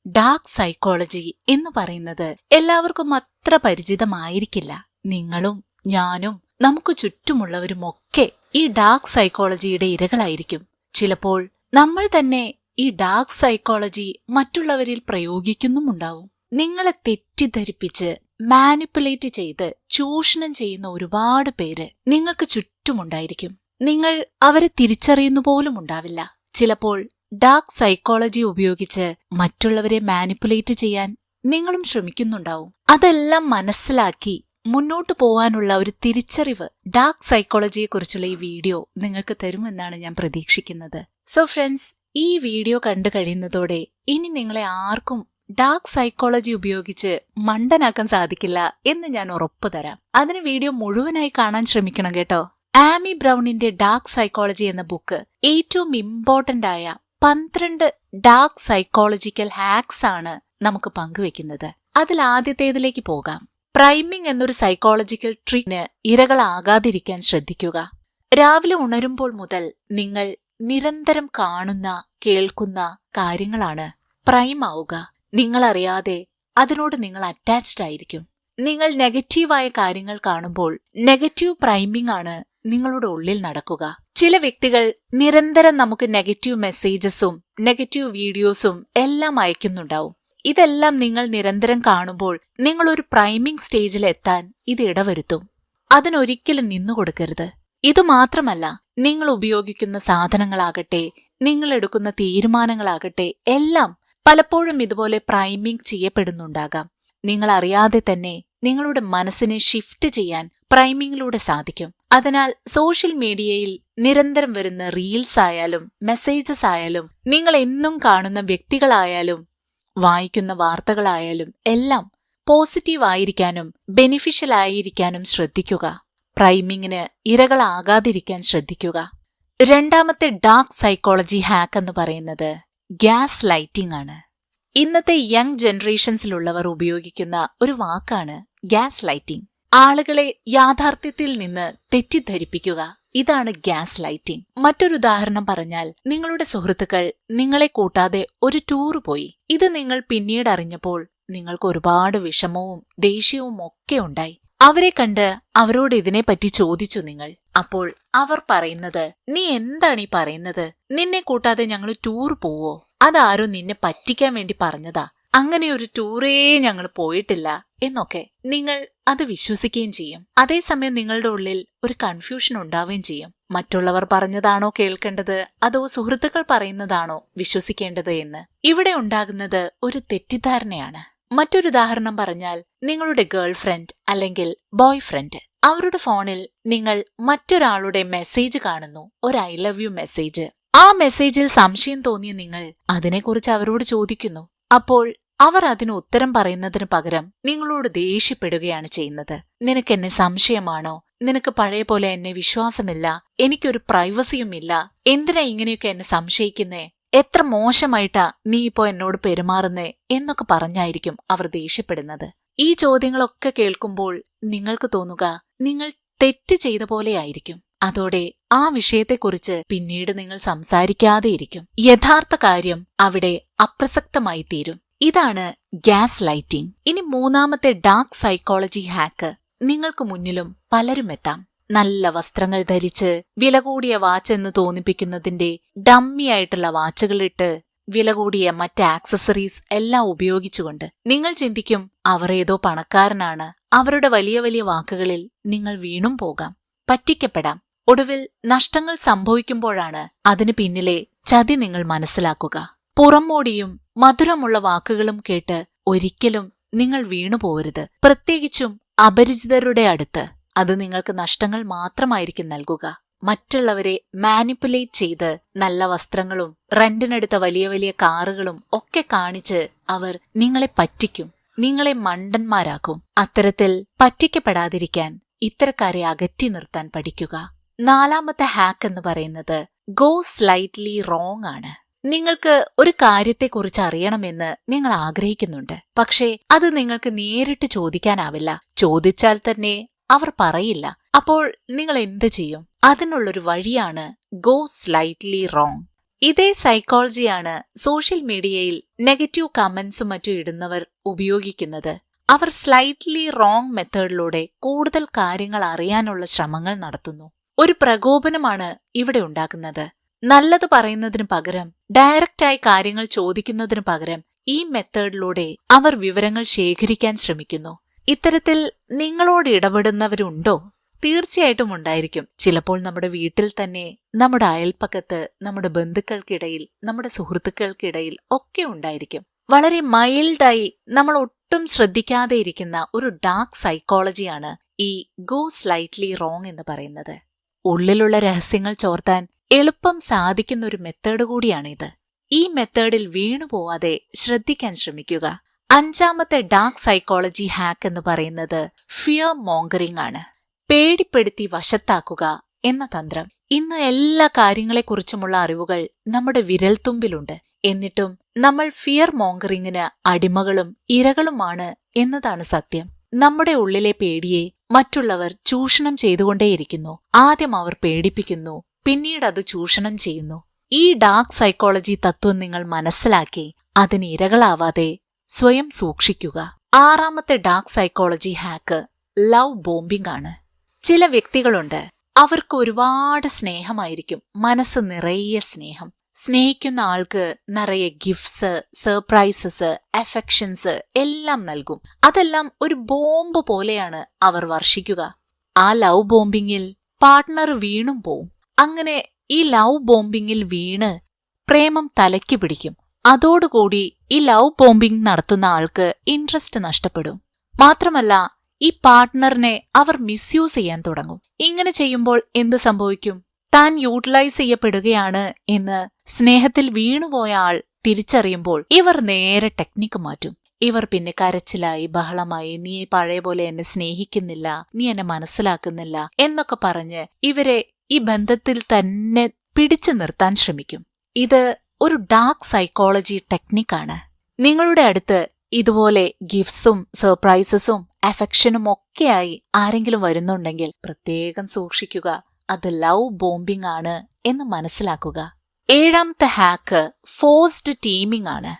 Dark psychology എന്ന് പറയുന്നത് എല്ലാവർക്കും അത്ര പരിചിതമായിരിക്കില്ല. നിങ്ങളും ഞാനും നമുക്ക് ചുറ്റുമുള്ളവരുമൊക്കെ ഈ ഡാർക്ക് സൈക്കോളജിയുടെ ഇരകളായിരിക്കും. ചിലപ്പോൾ നമ്മൾ തന്നെ ഈ ഡാർക്ക് സൈക്കോളജി മറ്റുള്ളവരിൽ പ്രയോഗിക്കുന്നുമുണ്ടാവും. നിങ്ങളെ തെറ്റിദ്ധരിപ്പിച്ച് മാനിപ്പുലേറ്റ് ചെയ്ത് ചൂഷണം ചെയ്യുന്ന ഒരുപാട് പേര് നിങ്ങൾക്ക് ചുറ്റുമുണ്ടായിരിക്കും. നിങ്ങൾ അവരെ തിരിച്ചറിയുന്നു പോലും ഉണ്ടാവില്ല. ചിലപ്പോൾ ഡാർക്ക് സൈക്കോളജി ഉപയോഗിച്ച് മറ്റുള്ളവരെ മാനിപ്പുലേറ്റ് ചെയ്യാൻ നിങ്ങളും ശ്രമിക്കുന്നുണ്ടാവും. അതെല്ലാം മനസ്സിലാക്കി മുന്നോട്ടു പോകാനുള്ള ഒരു തിരിച്ചറിവ് ഡാർക്ക് സൈക്കോളജിയെക്കുറിച്ചുള്ള ഈ വീഡിയോ നിങ്ങൾക്ക് തരുമെന്നാണ് ഞാൻ പ്രതീക്ഷിക്കുന്നത്. സോ ഫ്രണ്ട്സ്, ഈ വീഡിയോ കണ്ടു കഴിയുന്നതോടെ ഇനി നിങ്ങളെ ആർക്കും ഡാർക്ക് സൈക്കോളജി ഉപയോഗിച്ച് മണ്ടനാക്കാൻ സാധിക്കില്ല എന്ന് ഞാൻ ഉറപ്പു തരാം. അതിന് വീഡിയോ മുഴുവനായി കാണാൻ ശ്രമിക്കണം കേട്ടോ. ആമി ബ്രൗണിന്റെ ഡാർക്ക് സൈക്കോളജി എന്ന ബുക്ക് ഏറ്റവും ഇമ്പോർട്ടന്റ് ആയ 12 ഡാർക്ക് സൈക്കോളജിക്കൽ ഹാക്സ് ആണ് നമുക്ക് പങ്കുവെക്കുന്നത്. അതിൽ ആദ്യത്തേതിലേക്ക് പോകാം. പ്രൈമിംഗ് എന്നൊരു സൈക്കോളജിക്കൽ ട്രിക്കിന് ഇരകളാകാതിരിക്കാൻ ശ്രദ്ധിക്കുക. രാവിലെ ഉണരുമ്പോൾ മുതൽ നിങ്ങൾ നിരന്തരം കാണുന്ന കേൾക്കുന്ന കാര്യങ്ങളാണ് പ്രൈം ആവുക. നിങ്ങളറിയാതെ അതിനോട് നിങ്ങൾ അറ്റാച്ച്ഡ് ആയിരിക്കും. നിങ്ങൾ നെഗറ്റീവായ കാര്യങ്ങൾ കാണുമ്പോൾ നെഗറ്റീവ് പ്രൈമിംഗ് ആണ് നിങ്ങളുടെ ഉള്ളിൽ നടക്കുക. ചില വ്യക്തികൾ നിരന്തരം നമുക്ക് നെഗറ്റീവ് മെസ്സേജസും നെഗറ്റീവ് വീഡിയോസും എല്ലാം അയക്കുന്നുണ്ടാവും. ഇതെല്ലാം നിങ്ങൾ നിരന്തരം കാണുമ്പോൾ നിങ്ങളൊരു പ്രൈമിംഗ് സ്റ്റേജിൽ എത്താൻ ഇത് ഇടവരുത്തും. അതിനൊരിക്കലും നിന്നുകൊടുക്കരുത്. ഇതുമാത്രമല്ല, നിങ്ങൾ ഉപയോഗിക്കുന്ന സാധനങ്ങളാകട്ടെ, നിങ്ങൾ എടുക്കുന്ന തീരുമാനങ്ങളാകട്ടെ, എല്ലാം പലപ്പോഴും ഇതുപോലെ പ്രൈമിംഗ് ചെയ്യപ്പെടുന്നുണ്ടാകാം. നിങ്ങൾ അറിയാതെ തന്നെ നിങ്ങളുടെ മനസ്സിനെ ഷിഫ്റ്റ് ചെയ്യാൻ പ്രൈമിങ്ങിലൂടെ സാധിക്കും. അതിനാൽ സോഷ്യൽ മീഡിയയിൽ നിരന്തരം വരുന്ന റീൽസ് ആയാലും മെസ്സേജസ് ആയാലും നിങ്ങൾ എന്നും കാണുന്ന വ്യക്തികളായാലും വായിക്കുന്ന വാർത്തകളായാലും എല്ലാം പോസിറ്റീവ് ആയിരിക്കാനും ബെനിഫിഷ്യൽ ആയിരിക്കാനും ശ്രദ്ധിക്കുക. പ്രൈമിങ്ങിന് ഇരകളാകാതിരിക്കാൻ ശ്രദ്ധിക്കുക. രണ്ടാമത്തെ ഡാർക്ക് സൈക്കോളജി ഹാക്ക് എന്ന് പറയുന്നത് ഗ്യാസ് ലൈറ്റിംഗ് ആണ്. ഇന്നത്തെ യങ് ജനറേഷൻസിലുള്ളവർ ഉപയോഗിക്കുന്ന ഒരു വാക്കാണ് ഗ്യാസ് ലൈറ്റിംഗ്. ആളുകളെ യാഥാർത്ഥ്യത്തിൽ നിന്ന് തെറ്റിദ്ധരിപ്പിക്കുക. ഇതാണ് ഗ്യാസ് ലൈറ്റിംഗ്. മറ്റൊരു ഉദാഹരണം പറഞ്ഞാൽ, നിങ്ങളുടെ സുഹൃത്തുക്കൾ നിങ്ങളെ കൂട്ടാതെ ഒരു ടൂർ പോയി. ഇത് നിങ്ങൾ പിന്നീട് അറിഞ്ഞപ്പോൾ നിങ്ങൾക്ക് ഒരുപാട് വിഷമവും ദേഷ്യവും ഒക്കെ ഉണ്ടായി. അവരെ കണ്ട് അവരോട് ഇതിനെപ്പറ്റി ചോദിച്ചു നിങ്ങൾ. അപ്പോൾ അവർ പറയുന്നത്, നീ എന്താണ് ഈ പറയുന്നത്? നിന്നെ കൂട്ടാതെ ഞങ്ങൾ ടൂർ പോവോ? അതാരോ നിന്നെ പറ്റിക്കാൻ വേണ്ടി പറഞ്ഞതാ. അങ്ങനെ ഒരു ടൂറേ ഞങ്ങൾ പോയിട്ടില്ല എന്നൊക്കെ നിങ്ങൾ അത് വിശ്വസിക്കുകയും ചെയ്യും. അതേസമയം നിങ്ങളുടെ ഉള്ളിൽ ഒരു കൺഫ്യൂഷൻ ഉണ്ടാവുകയും ചെയ്യും. മറ്റുള്ളവർ പറഞ്ഞതാണോ കേൾക്കേണ്ടത്, അതോ സുഹൃത്തുക്കൾ പറയുന്നതാണോ വിശ്വസിക്കേണ്ടത് എന്ന്. ഇവിടെ ഉണ്ടാകുന്നത് ഒരു തെറ്റിദ്ധാരണയാണ്. മറ്റൊരു ഉദാഹരണം പറഞ്ഞാൽ, നിങ്ങളുടെ ഗേൾ ഫ്രണ്ട് അല്ലെങ്കിൽ ബോയ് ഫ്രണ്ട്, അവരുടെ ഫോണിൽ നിങ്ങൾ മറ്റൊരാളുടെ മെസ്സേജ് കാണുന്നു, ഒരു ഐ ലവ് യു മെസ്സേജ്. ആ മെസ്സേജിൽ സംശയം തോന്നിയ നിങ്ങൾ അതിനെക്കുറിച്ച് അവരോട് ചോദിക്കുന്നു. അപ്പോൾ അവർ അതിന് ഉത്തരം പറയുന്നതിന് പകരം നിങ്ങളോട് ദേഷ്യപ്പെടുകയാണ് ചെയ്യുന്നത്. നിനക്ക് എന്നെ സംശയമാണോ? നിനക്ക് പഴയ പോലെ എന്നെ വിശ്വാസമില്ല, എനിക്കൊരു പ്രൈവസിയുമില്ല, എന്തിനാ ഇങ്ങനെയൊക്കെ എന്നെ സംശയിക്കുന്നേ? എത്ര മോശമായിട്ടാ നീ ഇപ്പോ എന്നോട് പെരുമാറുന്നേ എന്നൊക്കെ പറഞ്ഞായിരിക്കും അവർ ദേഷ്യപ്പെടുന്നത്. ഈ ചോദ്യങ്ങളൊക്കെ കേൾക്കുമ്പോൾ നിങ്ങൾക്ക് തോന്നുക നിങ്ങൾ തെറ്റ് ചെയ്ത പോലെയായിരിക്കും. അതോടെ ആ വിഷയത്തെക്കുറിച്ച് പിന്നീട് നിങ്ങൾ സംസാരിക്കാതെയിരിക്കും. യഥാർത്ഥ കാര്യം അവിടെ അപ്രസക്തമായി തീരും. ഇതാണ് ഗ്യാസ് ലൈറ്റിംഗ്. ഇനി മൂന്നാമത്തെ ഡാർക്ക് സൈക്കോളജി ഹാക്ക്. നിങ്ങൾക്ക് മുന്നിലും പലരും എത്താം. നല്ല വസ്ത്രങ്ങൾ ധരിച്ച് വില കൂടിയ വാച്ച് എന്ന് തോന്നിപ്പിക്കുന്നതിന്റെ ഡമ്മിയായിട്ടുള്ള വാച്ചുകളിട്ട് വില കൂടിയ മറ്റ് ആക്സസറീസ് എല്ലാം ഉപയോഗിച്ചുകൊണ്ട് നിങ്ങൾ ചിന്തിക്കും അവർ ഏതോ പണക്കാരനാണ്. അവരുടെ വലിയ വലിയ വാക്കുകളിൽ നിങ്ങൾ വീണും പോകാം, പറ്റിക്കപ്പെടാം. ഒടുവിൽ നഷ്ടങ്ങൾ സംഭവിക്കുമ്പോഴാണ് അതിന് പിന്നിലെ ചതി നിങ്ങൾ മനസ്സിലാക്കുക. പുറംമോടിയും മധുരമുള്ള വാക്കുകളും കേട്ട് ഒരിക്കലും നിങ്ങൾ വീണുപോകരുത്. പ്രത്യേകിച്ചും അപരിചിതരുടെ അടുത്ത്. അത് നിങ്ങൾക്ക് നഷ്ടങ്ങൾ മാത്രമായിരിക്കും നൽകുക. മറ്റുള്ളവരെ മാനിപ്പുലേറ്റ് ചെയ്ത് നല്ല വസ്ത്രങ്ങളും റെന്റിനെടുത്ത വലിയ വലിയ കാറുകളും ഒക്കെ കാണിച്ച് അവർ നിങ്ങളെ പറ്റിക്കും, നിങ്ങളെ മണ്ടന്മാരാക്കും. അത്തരത്തിൽ പറ്റിക്കപ്പെടാതിരിക്കാൻ ഇത്തരക്കാരെ അകറ്റി നിർത്താൻ പഠിക്കുക. നാലാമത്തെ ഹാക്ക് എന്ന് പറയുന്നത് ഗോ സ്ലൈറ്റ്ലി റോങ് ആണ്. നിങ്ങൾക്ക് ഒരു കാര്യത്തെക്കുറിച്ച് അറിയണമെന്ന് നിങ്ങൾ ആഗ്രഹിക്കുന്നുണ്ട്. പക്ഷേ അത് നിങ്ങൾക്ക് നേരിട്ട് ചോദിക്കാനാവില്ല. ചോദിച്ചാൽ തന്നെ അവർ പറയില്ല. അപ്പോൾ നിങ്ങൾ എന്ത് ചെയ്യും? അതിനുള്ളൊരു വഴിയാണ് ഗോ സ്ലൈറ്റ്ലി റോങ്. ഇതേ സൈക്കോളജിയാണ് സോഷ്യൽ മീഡിയയിൽ നെഗറ്റീവ് കമന്റ്സും മറ്റും ഇടുന്നവർ ഉപയോഗിക്കുന്നത്. അവർ സ്ലൈറ്റ്ലി റോങ് മെത്തേഡിലൂടെ കൂടുതൽ കാര്യങ്ങൾ അറിയാനുള്ള ശ്രമങ്ങൾ നടത്തുന്നു. ഒരു പ്രകോപനമാണ് ഇവിടെ ഉണ്ടാക്കുന്നത്. നല്ലത് പറയുന്നതിനു പകരം, ഡയറക്റ്റായി കാര്യങ്ങൾ ചോദിക്കുന്നതിനു പകരം ഈ മെത്തേഡിലൂടെ അവർ വിവരങ്ങൾ ശേഖരിക്കാൻ ശ്രമിക്കുന്നു. ഇത്തരത്തിൽ നിങ്ങളോട് ഇടപെടുന്നവരുണ്ടോ? തീർച്ചയായിട്ടും ഉണ്ടായിരിക്കും. ചിലപ്പോൾ നമ്മുടെ വീട്ടിൽ തന്നെ, നമ്മുടെ അയൽപ്പക്കത്ത്, നമ്മുടെ ബന്ധുക്കൾക്കിടയിൽ, നമ്മുടെ സുഹൃത്തുക്കൾക്കിടയിൽ ഒക്കെ ഉണ്ടായിരിക്കും. വളരെ മൈൽഡായി നമ്മൾ ഒട്ടും ശ്രദ്ധിക്കാതെ ഇരിക്കുന്ന ഒരു ഡാർക്ക് സൈക്കോളജിയാണ് ഈ ഗോ സ്ലൈറ്റ്ലി റോങ് എന്ന് പറയുന്നത്. ഉള്ളിലുള്ള രഹസ്യങ്ങൾ ചോർത്താൻ എളുപ്പം സാധിക്കുന്ന ഒരു മെത്തേഡ് കൂടിയാണിത്. ഈ മെത്തേഡിൽ വീണുപോവാതെ ശ്രദ്ധിക്കാൻ ശ്രമിക്കുക. അഞ്ചാമത്തെ ഡാർക്ക് സൈക്കോളജി ഹാക്ക് എന്ന് പറയുന്നത് ഫിയർ മോങ്കറിംഗ് ആണ്. പേടിപ്പെടുത്തി വശത്താക്കുക എന്ന തന്ത്രം. ഇന്ന് എല്ലാ കാര്യങ്ങളെക്കുറിച്ചുമുള്ള അറിവുകൾ നമ്മുടെ വിരൽത്തുമ്പിലുണ്ട്. എന്നിട്ടും നമ്മൾ ഫിയർ മോങ്കറിങ്ങിന് അടിമകളും ഇരകളുമാണ് എന്നതാണ് സത്യം. നമ്മുടെ ഉള്ളിലെ പേടിയെ മറ്റുള്ളവർ ചൂഷണം ചെയ്തുകൊണ്ടേയിരിക്കുന്നു. ആദ്യം അവർ പേടിപ്പിക്കുന്നു, പിന്നീട് അത് ചൂഷണം ചെയ്യുന്നു. ഈ ഡാർക്ക് സൈക്കോളജി തത്വം നിങ്ങൾ മനസ്സിലാക്കി അതിന് ഇരകളാവാതെ സ്വയം സൂക്ഷിക്കുക. ആറാമത്തെ dark psychology hack love bombing ആണ്. ചില വ്യക്തികളുണ്ട്, അവർക്ക് ഒരുപാട് സ്നേഹമായിരിക്കും, മനസ്സ് നിറയെ സ്നേഹം. സ്നേഹിക്കുന്ന ആൾക്ക് നിറയെ ഗിഫ്റ്റ്സ്, സർപ്രൈസസ്, അഫെക്ഷൻസ് എല്ലാം നൽകും. അതെല്ലാം ഒരു ബോംബ് പോലെയാണ് അവർ വർഷിക്കുക. ആ ലവ് ബോംബിങ്ങിൽ പാർട്ട്ണർ വീണും പോവും. അങ്ങനെ ഈ ലവ് ബോംബിങ്ങിൽ വീണ് പ്രേമം തലയ്ക്ക് പിടിക്കും. അതോടുകൂടി ഈ ലവ് ബോംബിംഗ് നടത്തുന്ന ആൾക്ക് ഇൻട്രസ്റ്റ് നഷ്ടപ്പെടും. മാത്രമല്ല, ഈ പാർട്ട്ണറിനെ അവർ മിസ്യൂസ് ചെയ്യാൻ തുടങ്ങും. ഇങ്ങനെ ചെയ്യുമ്പോൾ എന്ത് സംഭവിക്കും? താൻ യൂട്ടിലൈസ് ചെയ്യപ്പെടുകയാണ് എന്ന് സ്നേഹത്തിൽ വീണുപോയ ആൾ തിരിച്ചറിയുമ്പോൾ ഇവർ നേരെ ടെക്നിക്ക് മാറ്റും. ഇവർ പിന്നെ കരച്ചിലായി, ബഹളമായി, നീ പഴയ പോലെ എന്നെ സ്നേഹിക്കുന്നില്ല, നീ എന്നെ മനസ്സിലാക്കുന്നില്ല എന്നൊക്കെ പറഞ്ഞ് ഇവരെ ഈ ബന്ധത്തിൽ തന്നെ പിടിച്ചു നിർത്താൻ ശ്രമിക്കും. ഇത് ഒരു ഡാർക്ക് സൈക്കോളജി ടെക്നിക്കാണ്. നിങ്ങളുടെ അടുത്ത് ഇതുപോലെ ഗിഫ്റ്റ്സും സർപ്രൈസസും അഫെക്ഷനും ഒക്കെയായി ആരെങ്കിലും വരുന്നുണ്ടെങ്കിൽ പ്രത്യേകം സൂക്ഷിക്കുക. അത് ലവ് ബോംബിംഗ് ആണ് എന്ന് മനസ്സിലാക്കുക. ഏഴാമത്തെ ഹാക്ക് ഫോഴ്സ്ഡ് ടീമിംഗ് ആണ്.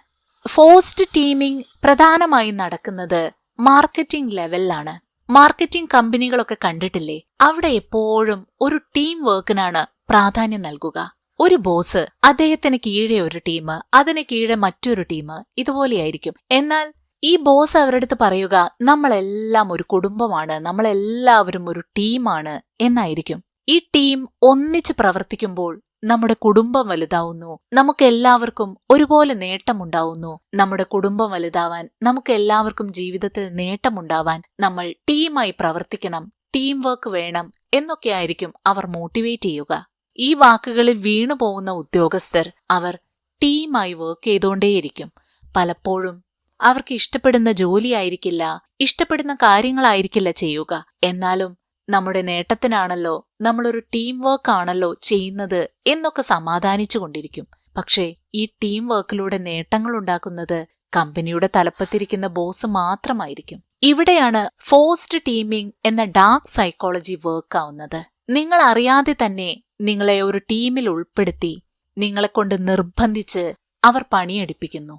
ഫോഴ്സ്ഡ് ടീമിംഗ് പ്രധാനമായും നടക്കുന്നത് മാർക്കറ്റിംഗ് ലെവലിലാണ്. മാർക്കറ്റിംഗ് കമ്പനികളൊക്കെ കണ്ടിട്ടില്ലേ? അവിടെ എപ്പോഴും ഒരു ടീം വർക്കിനാണ് പ്രാധാന്യം നൽകുക. ഒരു ബോസ്, അദ്ദേഹത്തിന് കീഴെ ഒരു ടീം, അതിന് കീഴെ മറ്റൊരു ടീം, ഇതുപോലെയായിരിക്കും. എന്നാൽ ഈ ബോസ് അവരുടെ അടുത്ത് പറയുക, നമ്മളെല്ലാം ഒരു കുടുംബമാണ്, നമ്മളെല്ലാവരും ഒരു ടീമാണ് എന്നായിരിക്കും. ഈ ടീം ഒന്നിച്ച് പ്രവർത്തിക്കുമ്പോൾ നമ്മുടെ കുടുംബം വലുതാവുന്നു, നമുക്കെല്ലാവർക്കും ഒരുപോലെ നേട്ടമുണ്ടാവുന്നു. നമ്മുടെ കുടുംബം വലുതാവാൻ, നമുക്കെല്ലാവർക്കും ജീവിതത്തിൽ നേട്ടമുണ്ടാവാൻ നമ്മൾ ടീമായി പ്രവർത്തിക്കണം, ടീം വർക്ക് വേണം എന്നൊക്കെയായിരിക്കും അവർ മോട്ടിവേറ്റ് ചെയ്യുക. ഈ വാക്കുകളിൽ വീണുപോകുന്ന ഉദ്യോഗസ്ഥർ അവർ ടീമായി വർക്ക് ചെയ്തുകൊണ്ടേയിരിക്കും. പലപ്പോഴും അവർക്ക് ഇഷ്ടപ്പെടുന്ന ജോലിയായിരിക്കില്ല, ഇഷ്ടപ്പെടുന്ന കാര്യങ്ങളായിരിക്കില്ല ചെയ്യുക. എന്നാലും നമ്മുടെ നേട്ടത്തിനാണല്ലോ, നമ്മളൊരു ടീം വർക്ക് ആണല്ലോ ചെയ്യുന്നത് എന്നൊക്കെ സമാധാനിച്ചു കൊണ്ടിരിക്കും. പക്ഷേ ഈ ടീം വർക്കിലൂടെ നേട്ടങ്ങൾ ഉണ്ടാക്കുന്നത് കമ്പനിയുടെ തലപ്പത്തിരിക്കുന്ന ബോസ് മാത്രമായിരിക്കും. ഇവിടെയാണ് ഫോഴ്സ്ഡ് ടീമിംഗ് എന്ന ഡാർക്ക് സൈക്കോളജി വർക്ക് ആവുന്നത്. നിങ്ങൾ അറിയാതെ തന്നെ നിങ്ങളെ ഒരു ടീമിൽ ഉൾപ്പെടുത്തി നിങ്ങളെക്കൊണ്ട് നിർബന്ധിച്ച് അവർ പണിയെടുപ്പിക്കുന്നു.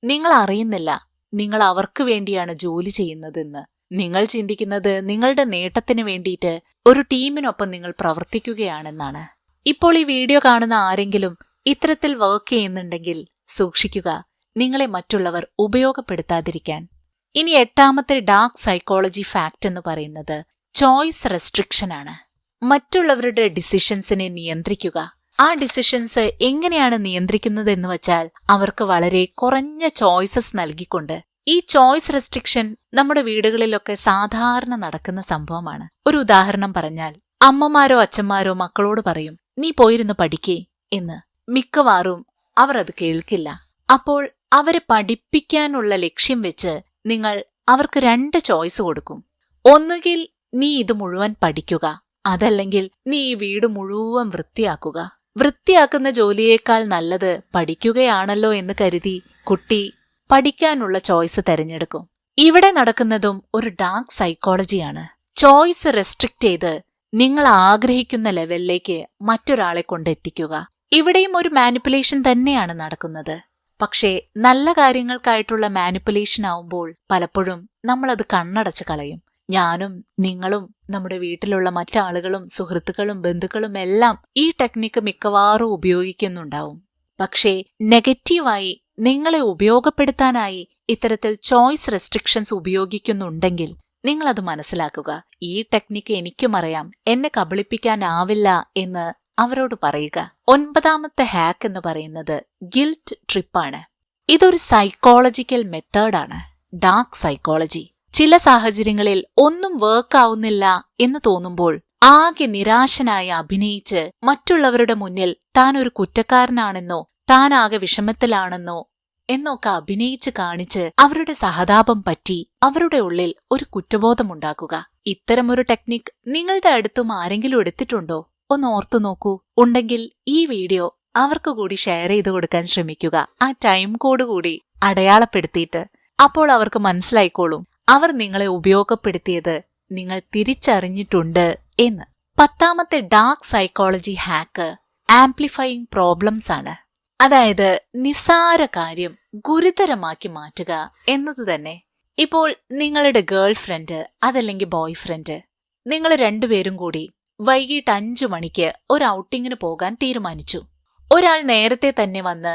നിങ്ങൾ അറിയുന്നില്ല നിങ്ങൾ അവർക്ക് വേണ്ടിയാണ് ജോലി ചെയ്യുന്നതെന്ന്. നിങ്ങൾ ചിന്തിക്കുന്നത് നിങ്ങളുടെ നേട്ടത്തിന് വേണ്ടിയിട്ട് ഒരു ടീമിനൊപ്പം നിങ്ങൾ പ്രവർത്തിക്കുകയാണെന്നാണ്. ഇപ്പോൾ ഈ വീഡിയോ കാണുന്ന ആരെങ്കിലും ഇത്തരത്തിൽ വർക്ക് ചെയ്യുന്നുണ്ടെങ്കിൽ സൂക്ഷിക്കുക, നിങ്ങളെ മറ്റുള്ളവർ ഉപയോഗപ്പെടുത്താതിരിക്കാൻ. ഇനി എട്ടാമത്തെ ഡാർക്ക് സൈക്കോളജി ഫാക്ട് എന്ന് പറയുന്നത് ചോയ്സ് റെസ്ട്രിക്ഷൻ ആണ്. മറ്റുള്ളവരുടെ ഡിസിഷൻസിനെ നിയന്ത്രിക്കുക. ആ ഡിസിഷൻസ് എങ്ങനെയാണ് നിയന്ത്രിക്കുന്നത് എന്ന് വച്ചാൽ അവർക്ക് വളരെ കുറഞ്ഞ ചോയ്സസ് നൽകിക്കൊണ്ട്. ഈ ചോയ്സ് റെസ്ട്രിക്ഷൻ നമ്മുടെ വീടുകളിലൊക്കെ സാധാരണ നടക്കുന്ന സംഭവമാണ്. ഒരു ഉദാഹരണം പറഞ്ഞാൽ, അമ്മമാരോ അച്ഛന്മാരോ മക്കളോട് പറയും, നീ പോയിരുന്ന് പഠിക്കേ എന്ന്. മിക്കവാറും അവർ അത് കേൾക്കില്ല. അപ്പോൾ അവരെ പഠിപ്പിക്കാനുള്ള ലക്ഷ്യം വെച്ച് നിങ്ങൾ അവർക്ക് 2 ചോയ്സ് കൊടുക്കും. ഒന്നുകിൽ നീ ഇത് മുഴുവൻ പഠിക്കുക, അതല്ലെങ്കിൽ നീ ഈ വീട് മുഴുവൻ വൃത്തിയാക്കുക. വൃത്തിയാക്കുന്ന ജോലിയേക്കാൾ നല്ലത് പഠിക്കുകയാണല്ലോ എന്ന് കരുതി കുട്ടി പഠിക്കാനുള്ള ചോയ്സ് തെരഞ്ഞെടുക്കും. ഇവിടെ നടക്കുന്നതും ഒരു ഡാർക്ക് സൈക്കോളജിയാണ്. ചോയ്സ് റെസ്ട്രിക്റ്റ് ചെയ്ത് നിങ്ങൾ ആഗ്രഹിക്കുന്ന ലെവലിലേക്ക് മറ്റൊരാളെ കൊണ്ടെത്തിക്കുക. ഇവിടെയും ഒരു മാനിപ്പുലേഷൻ തന്നെയാണ് നടക്കുന്നത്. പക്ഷേ നല്ല കാര്യങ്ങൾക്കായിട്ടുള്ള മാനിപ്പുലേഷൻ ആവുമ്പോൾ പലപ്പോഴും നമ്മളത് കണ്ണടച്ച് കളയും. ഞാനും നിങ്ങളും നമ്മുടെ വീട്ടിലുള്ള മറ്റാളുകളും സുഹൃത്തുക്കളും ബന്ധുക്കളും എല്ലാം ഈ ടെക്നിക്ക് മിക്കവാറും ഉപയോഗിക്കുന്നുണ്ടാവും. പക്ഷേ നെഗറ്റീവായി നിങ്ങളെ ഉപയോഗപ്പെടുത്താനായി ഇത്തരത്തിൽ ചോയ്സ് റെസ്ട്രിക്ഷൻസ് ഉപയോഗിക്കുന്നുണ്ടെങ്കിൽ നിങ്ങളത് മനസ്സിലാക്കുക. ഈ ടെക്നിക്ക് എനിക്കുമറിയാം, എന്നെ കബളിപ്പിക്കാനാവില്ല എന്ന് അവരോട് പറയുക. 9ാമത്തെ ഹാക്ക് എന്ന് പറയുന്നത് ഗിൽറ്റ് ട്രിപ്പാണ്. ഇതൊരു സൈക്കോളജിക്കൽ മെത്തേഡാണ്, ഡാർക്ക് സൈക്കോളജി. ചില സാഹചര്യങ്ങളിൽ ഒന്നും വർക്ക് ആവുന്നില്ല എന്ന് തോന്നുമ്പോൾ ആകെ നിരാശനായി അഭിനയിച്ച് മറ്റുള്ളവരുടെ മുന്നിൽ താൻ ഒരു കുറ്റക്കാരനാണെന്നോ താൻ ആകെ വിഷമത്തിലാണെന്നോ എന്നൊക്കെ അഭിനയിച്ച് കാണിച്ച് അവരുടെ സഹതാപം പറ്റി അവരുടെ ഉള്ളിൽ ഒരു കുറ്റബോധമുണ്ടാക്കുക. ഇത്തരമൊരു ടെക്നിക് നിങ്ങളുടെ അടുത്തും ആരെങ്കിലും എടുത്തിട്ടുണ്ടോ? ഒന്ന് ഓർത്തു നോക്കൂ. ഉണ്ടെങ്കിൽ ഈ വീഡിയോ അവർക്ക് കൂടി ഷെയർ ചെയ്ത് കൊടുക്കാൻ ശ്രമിക്കുക, ആ ടൈം കോഡ് കൂടി അടയാളപ്പെടുത്തിയിട്ട്. അപ്പോൾ അവർക്ക് മനസ്സിലായിക്കോളും അവർ നിങ്ങളെ ഉപയോഗപ്പെടുത്തിയത് നിങ്ങൾ തിരിച്ചറിഞ്ഞിട്ടുണ്ട് എന്ന്. 10ാമത്തെ dark psychology hack amplifying problems ആണ്. അതായത് നിസ്സാര കാര്യം ഗുരുതരമാക്കി മാറ്റുക എന്നത് തന്നെ. ഇപ്പോൾ നിങ്ങളുടെ ഗേൾ ഫ്രണ്ട് അതല്ലെങ്കിൽ ബോയ് ഫ്രണ്ട്, നിങ്ങൾ രണ്ടുപേരും കൂടി വൈകിട്ട് 5 മണിക്ക് ഒരു ഔട്ടിങ്ങിന് പോകാൻ തീരുമാനിച്ചു. ഒരാൾ നേരത്തെ തന്നെ വന്ന്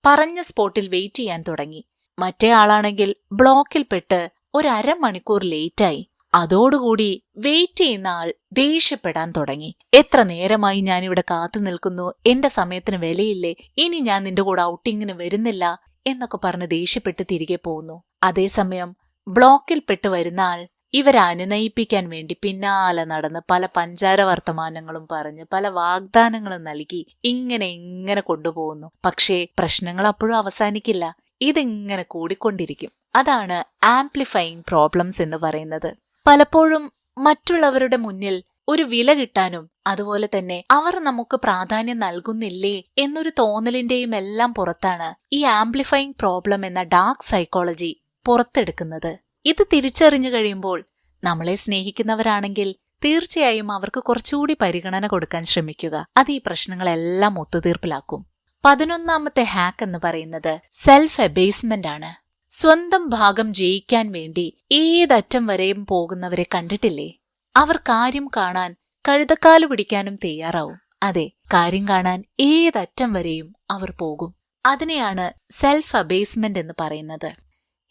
പറഞ്ഞ സ്പോട്ടിൽ വെയിറ്റ് ചെയ്യാൻ തുടങ്ങി. മറ്റേ ആളാണെങ്കിൽ ബ്ലോക്കിൽപ്പെട്ട് 1/2 മണിക്കൂർ ലേറ്റായി. അതോടുകൂടി വെയിറ്റ് ചെയ്യുന്ന ആൾ ദേഷ്യപ്പെടാൻ തുടങ്ങി. എത്ര നേരമായി ഞാനിവിടെ കാത്തു നിൽക്കുന്നു, എന്റെ സമയത്തിന് വിലയില്ലേ, ഇനി ഞാൻ നിന്റെ കൂടെ ഔട്ടിങ്ങിന് വരുന്നില്ല എന്നൊക്കെ പറഞ്ഞ് ദേഷ്യപ്പെട്ട് തിരികെ പോകുന്നു. അതേസമയം ബ്ലോക്കിൽപ്പെട്ട് വരുന്ന ആൾ ഇവരെ അനുനയിപ്പിക്കാൻ വേണ്ടി പിന്നാലെ നടന്ന് പല പഞ്ചാര വർത്തമാനങ്ങളും പറഞ്ഞ് പല വാഗ്ദാനങ്ങളും നൽകി ഇങ്ങനെ കൊണ്ടുപോകുന്നു. പക്ഷേ പ്രശ്നങ്ങൾ അപ്പോഴും അവസാനിക്കില്ല, ഇതിങ്ങനെ കൂടിക്കൊണ്ടിരിക്കും. അതാണ് ആംപ്ലിഫയിങ് പ്രോബ്ലംസ് എന്ന് പറയുന്നത്. പലപ്പോഴും മറ്റുള്ളവരുടെ മുന്നിൽ ഒരു വില കിട്ടാനും അതുപോലെ തന്നെ അവർ നമുക്ക് പ്രാധാന്യം നൽകുന്നില്ലേ എന്നൊരു തോന്നലിന്റെയും എല്ലാം പുറത്താണ് ഈ ആംപ്ലിഫയിങ് പ്രോബ്ലം എന്ന ഡാർക്ക് സൈക്കോളജി പുറത്തെടുക്കുന്നത്. ഇത് തിരിച്ചറിഞ്ഞു കഴിയുമ്പോൾ നമ്മളെ സ്നേഹിക്കുന്നവരാണെങ്കിൽ തീർച്ചയായും അവർക്ക് കുറച്ചുകൂടി പരിഗണന കൊടുക്കാൻ ശ്രമിക്കുക. അത് ഈ പ്രശ്നങ്ങളെല്ലാം ഒത്തുതീർപ്പിലാക്കും. 11ാമത്തെ ഹാക്ക് എന്ന് പറയുന്നത് സെൽഫ് എബേസ്മെന്റ് ആണ്. സ്വന്തം ഭാഗം ജയിക്കാൻ വേണ്ടി ഏതറ്റം വരെയും പോകുന്നവരെ കണ്ടിട്ടില്ലേ? അവർ കാര്യം കാണാൻ കഴുതക്കാല് പിടിക്കാനും തയ്യാറാവും. അതെ, കാര്യം കാണാൻ ഏതറ്റം വരെയും അവർ പോകും. അതിനെയാണ് സെൽഫ് അബേസ്മെന്റ് എന്ന് പറയുന്നത്.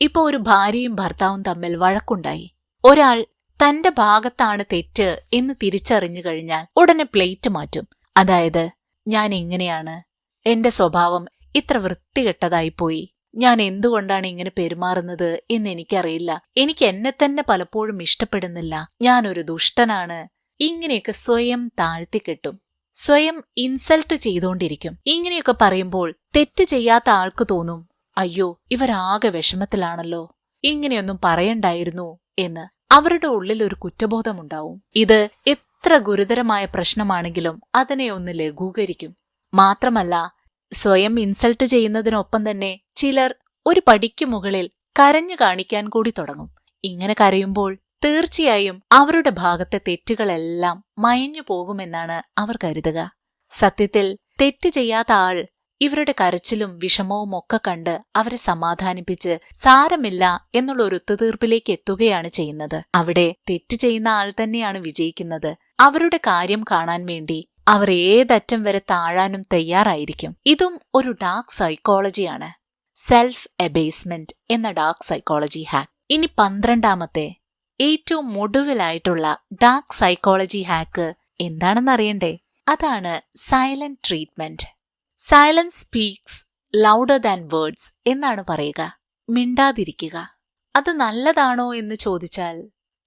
ഇപ്പോ ഒരു ഭാര്യയും ഭർത്താവും തമ്മിൽ വഴക്കുണ്ടായി. ഒരാൾ തന്റെ ഭാഗത്താണ് തെറ്റ് എന്ന് തിരിച്ചറിഞ്ഞു കഴിഞ്ഞാൽ ഉടനെ പ്ലേറ്റ് മാറ്റും. അതായത്, ഞാൻ എങ്ങനെയാണ്, എന്റെ സ്വഭാവം ഇത്ര വൃത്തികെട്ടതായിപ്പോയി, ഞാൻ എന്തുകൊണ്ടാണ് ഇങ്ങനെ പെരുമാറുന്നത് എന്ന് എനിക്കറിയില്ല, എനിക്ക് എന്നെ തന്നെ പലപ്പോഴും ഇഷ്ടപ്പെടുന്നില്ല, ഞാനൊരു ദുഷ്ടനാണ്, ഇങ്ങനെയൊക്കെ സ്വയം താഴ്ത്തിക്കെട്ടും. സ്വയം ഇൻസൾട്ട് ചെയ്തുകൊണ്ടിരിക്കും. ഇങ്ങനെയൊക്കെ പറയുമ്പോൾ തെറ്റ് ചെയ്യാത്ത ആൾക്ക് തോന്നും, അയ്യോ ഇവരാകെ വിഷമത്തിലാണല്ലോ, ഇങ്ങനെയൊന്നും പറയണ്ടായിരുന്നു എന്ന്. അവരുടെ ഉള്ളിൽ ഒരു കുറ്റബോധമുണ്ടാവും. ഇത് എത്ര ഗുരുതരമായ പ്രശ്നമാണെങ്കിലും അതിനെ ഒന്ന് ലഘൂകരിക്കും. മാത്രമല്ല, സ്വയം ഇൻസൾട്ട് ചെയ്യുന്നതിനൊപ്പം തന്നെ ചിലർ ഒരു പടിക്ക് മുകളിൽ കരഞ്ഞു കാണിക്കാൻ കൂടി തുടങ്ങും. ഇങ്ങനെ കരയുമ്പോൾ തീർച്ചയായും അവരുടെ ഭാഗത്തെ തെറ്റുകളെല്ലാം മയഞ്ഞു പോകുമെന്നാണ് അവർ കരുതുക. സത്യത്തിൽ തെറ്റ് ചെയ്യാത്ത ആൾ ഇവരുടെ കരച്ചിലും വിഷമവും ഒക്കെ കണ്ട് അവരെ സമാധാനിപ്പിച്ച് സാരമില്ല എന്നുള്ള ഒരു ഒത്തുതീർപ്പിലേക്ക് എത്തുകയാണ് ചെയ്യുന്നത്. അവിടെ തെറ്റ് ചെയ്യുന്ന ആൾ തന്നെയാണ് വിജയിക്കുന്നത്. അവരുടെ കാര്യം കാണാൻ വേണ്ടി അവർ ഏതറ്റം വരെ താഴാനും തയ്യാറായിരിക്കും. ഇതും ഒരു ഡാർക്ക് സൈക്കോളജിയാണ്, സെൽഫ് എബേസ്മെന്റ് എന്ന ഡാർക്ക് സൈക്കോളജി ഹാക്ക്. ഇനി 12ാമത്തെ ഏറ്റവും ഒടുവിലായിട്ടുള്ള ഡാർക്ക് സൈക്കോളജി ഹാക്ക് എന്താണെന്നറിയണ്ടേ? അതാണ് silent treatment. Silence speaks louder than words എന്നാണ് പറയുക. മിണ്ടാതിരിക്കുക. അത് നല്ലതാണോ എന്ന് ചോദിച്ചാൽ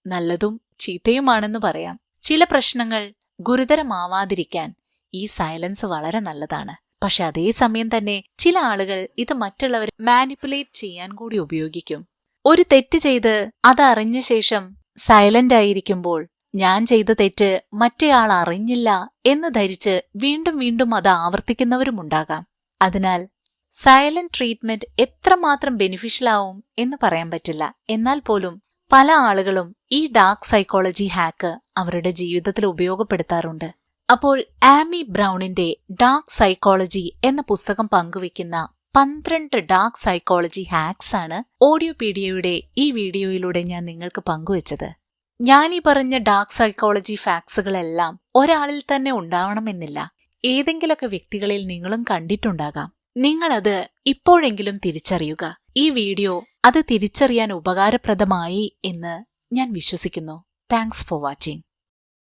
നല്ലതും ചീത്തയുമാണെന്ന് പറയാം. ചില പ്രശ്നങ്ങൾ ഗുരുതരമാവാതിരിക്കാൻ ഈ സൈലൻസ് വളരെ നല്ലതാണ്. പക്ഷെ അതേസമയം തന്നെ ചില ആളുകൾ ഇത് മറ്റുള്ളവരെ മാനിപ്പുലേറ്റ് ചെയ്യാൻ കൂടി ഉപയോഗിക്കും. ഒരു തെറ്റ് ചെയ്ത് അതറിഞ്ഞ ശേഷം സൈലന്റ് ആയിരിക്കുമ്പോൾ ഞാൻ ചെയ്ത തെറ്റ് മറ്റേയാൾ അറിഞ്ഞില്ല എന്ന് ധരിച്ച് വീണ്ടും വീണ്ടും അത് ആവർത്തിക്കുന്നവരുമുണ്ടാകാം. അതിനാൽ സൈലന്റ് ട്രീറ്റ്മെന്റ് എത്രമാത്രം ബെനിഫിഷ്യൽ ആവും എന്ന് പറയാൻ പറ്റില്ല. എന്നാൽ പോലും പല ആളുകളും ഈ ഡാർക്ക് സൈക്കോളജി ഹാക്ക് അവരുടെ ജീവിതത്തിൽ ഉപയോഗപ്പെടുത്താറുണ്ട്. അപ്പോൾ ആമി ബ്രൗണിന്റെ ഡാർക്ക് സൈക്കോളജി എന്ന പുസ്തകം പങ്കുവയ്ക്കുന്ന 12 ഡാർക്ക് സൈക്കോളജി ഹാക്സ് ആണ് ഓഡിയോപീഡിയയുടെ ഈ വീഡിയോയിലൂടെ ഞാൻ നിങ്ങൾക്ക് പങ്കുവച്ചത്. ഞാനീ പറഞ്ഞ ഡാർക്ക് സൈക്കോളജി ഫാക്ട്സുകളെല്ലാം ഒരാളിൽ തന്നെ ഉണ്ടാവണമെന്നില്ല. ഏതെങ്കിലൊക്കെ വ്യക്തികളിൽ നിങ്ങളും കണ്ടിട്ടുണ്ടാകാം. നിങ്ങളത് ഇപ്പോഴെങ്കിലും തിരിച്ചറിയുക. ഈ വീഡിയോ അത് തിരിച്ചറിയാൻ ഉപകാരപ്രദമായി എന്ന് ഞാൻ വിശ്വസിക്കുന്നു. Thanks for watching.